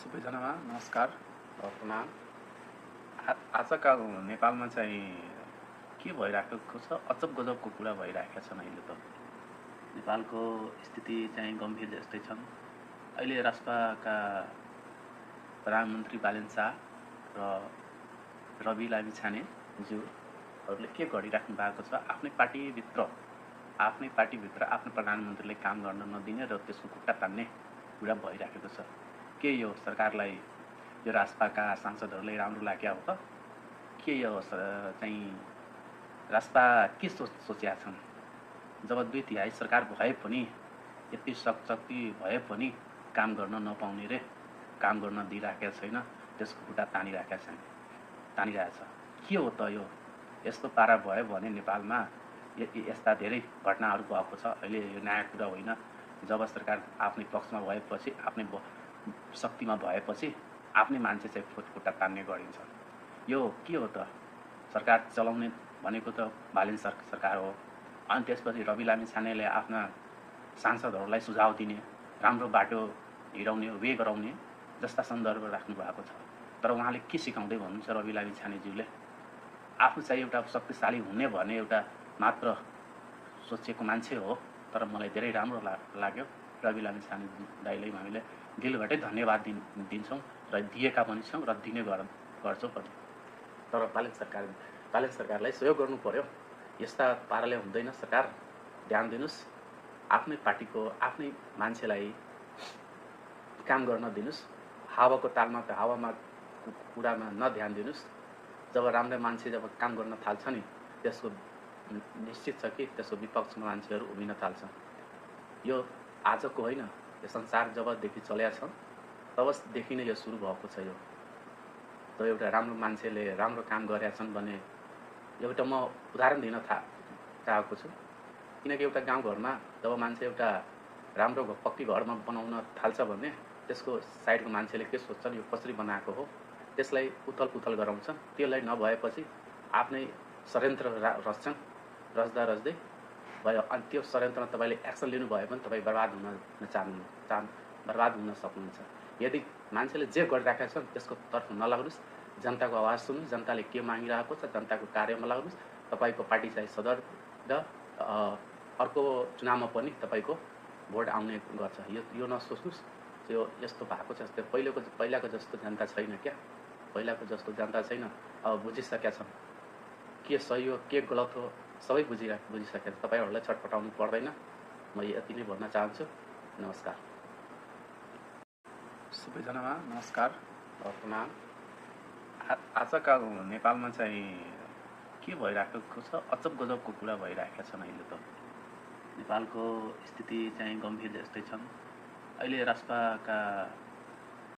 सबैजनामा नमस्कार प्रणाम। आजका नेपालमा चाहिँ के भइरहेको छ, अचब गजबको कुरा भइरहेका छन्। अहिले त नेपालको स्थिति चाहिँ गम्भीर जस्तै छन्। अहिले राष्ट्रका प्रधानमन्त्री बालेन शाह र रवि लामिछानेज्यूहरूले के गरिराख्नु भएको छ, आफ्नै पार्टीभित्र आफ्नो प्रधानमन्त्रीले काम गर्न नदिने र त्यसको खुट्टा तान्ने कुरा भइराखेको छ। के यो सरकारलाई, यो राष्ट्रका सांसदहरूलाई राम्रो लाग्यो हो त? के यो चाहिँ राष्ट्र के सोचेका छन्? जब 2/3 सरकार भए पनि, यति शक्ति भए पनि काम गर्न नपाउने रे, काम गर्न दिइराखेका छैन, त्यसको खुट्टा तानिरहेछ। के हो त यो? यस्तो पारा भयो भने नेपालमा यस्ता धेरै घटनाहरू भएको छ। अहिले यो नयाँ कुरा होइन। जब सरकार आफ्नै पक्षमा भएपछि, आफ्नै शक्तिमा भएपछि आफ्नै मान्छे चाहिँ खुट्टा तान्ने गरिन्छ। यो के हो त? सरकार चलाउने भनेको त बालेन सरकार हो। अनि त्यसपछि रवि लामिछानेले आफ्ना सांसदहरूलाई सुझाव दिने, राम्रो बाटो हिँडाउने, वे गराउने जस्ता सन्दर्भ राख्नु भएको छ। तर उहाँले के सिकाउँदै भन्नुहुन्छ? रवि लामिछानेज्यूले आफू चाहिँ एउटा शक्तिशाली हुने भने एउटा मात्र सोचेको मान्छे हो। तर मलाई धेरै राम्रो लाग्यो। रवि लामिछाने दाइलाई हामीले दिलबाटै धन्यवाद दिन्छौँ र दिएका पनि छौँ र दिने गर्छौँ पनि। तर बालेन सरकारलाई सहयोग गर्नु पर्यो। यस्ता पाराले हुँदैन। सरकार ध्यान दिनुहोस्, आफ्नै पार्टीको आफ्नै मान्छेलाई काम गर्न दिनुहोस्। हावाको तालमा त हावामा कुरामा नध्यान दिनुहोस्। जब राम्रो मान्छे जब काम गर्न थाल्छ नि, त्यसको निश्चित छ कि त्यसको विपक्षमा मान्छेहरू उभिन थाल्छन्। यो आजको होइन, यो संसार जबदेखि चलेका छन् तबदेखि नै यो सुरु भएको छ। यो त एउटा राम्रो मान्छेले राम्रो काम गरेका छन् भने एउटा म उदाहरण दिन चाहेको छु। किनकि एउटा गाउँघरमा जब मान्छे एउटा राम्रो पक्की घरमा बनाउन थाल्छ भने त्यसको साइडको मान्छेले के सोच्छन्, यो कसरी बनाएको हो, त्यसलाई उथल पुथल गराउँछन्। त्यसलाई नभएपछि आफ्नै षड्यन्त्र रच्छन्। रच्दै भयो। अनि त्यो षड्यन्त्रमा तपाईँले एक्सन लिनुभयो भने तपाईँ बर्बाद हुन सक्नुहुन्छ। यदि मान्छेले जे गरिराखेका छन् त्यसको तर्फ नलाग्नुहोस्। जनताको आवाज सुन्नुहोस्। जनताले के मागिरहेको छ, जनताको कार्यमा लाग्नुहोस्। तपाईँको पार्टी चाहिँ सदर र अर्को चुनावमा पनि तपाईँको भोट आउने गर्छ। यो नसोच्नुहोस्। यो यस्तो भएको छ, पहिलाको जस्तो जनता छैन क्या। पहिलाको जस्तो जनता छैन। अब बुझिसकेका छन् के सही हो, के गलत हो, सबै बुझिसकेका छन्। तपाईँहरूलाई छटपटाउनु पर्दैन। म यति नै भन्न चाहन्छु। नमस्कार। सबैजनामा नमस्कार प्रणाम। आजका नेपालमा चाहिँ के भइरहेको छ, अचब गजबको कुरा भइरहेका छन्। अहिले त नेपालको स्थिति चाहिँ गम्भीर जस्तै छन्। अहिले राष्ट्रका